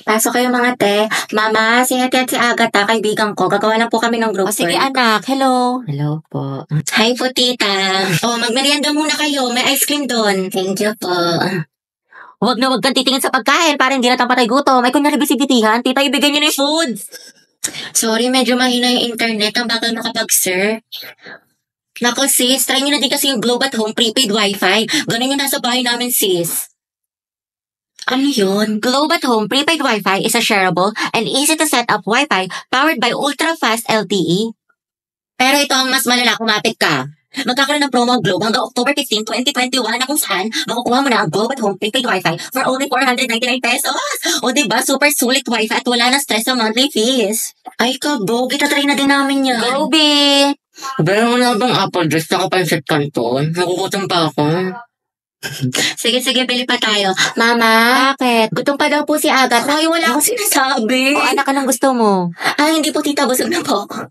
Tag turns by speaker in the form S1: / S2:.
S1: Pasok kayo mga te. Mama, si Ate at si Agatha, kaibigan ko. Gagawa lang po kami ng group
S2: Sige
S1: work.
S2: anak, hello.
S1: Hello po. Hi po, tita. Oh, magmerienda muna kayo. May ice cream doon. Thank you po.
S2: Huwag na huwag kang titingin sa pagkain para hindi na patay gutom. May kunyari bisibitihan, tita ibigay niyo na yung foods.
S1: Sorry, medyo mahina yung internet. Ang bakal makapag-surf. Nako sis, try nyo na din kasi yung Globe at Home prepaid wifi. Ganun yung nasa bahay namin sis. Ano yun?
S2: Globe at Home Prepaid Wi-Fi is a shareable and easy to set up Wi-Fi powered by ultra-fast LTE.
S1: Pero ito ang mas malala, kumapit ka. Magkakaroon ng promo ang Globe hanggang October 15, 2021 na kung saan makukuha mo na ang Globe at Home prepaid wifi for only 499 pesos. O diba, super sulit wifi at wala na stress sa monthly fees. Ay kabog, itatry na din namin yan.
S2: Globe!
S1: Pero wala bang apple juice sa kapansit canton? Nagugutom pa ako. Sige, bili pa tayo. Mama,
S2: Bakit?
S1: gutom pa daw po si Agatha. Ay, wala akong sinasabi.
S2: O anak, anong gusto mo?
S1: Ay, hindi po tita, busog na po ako.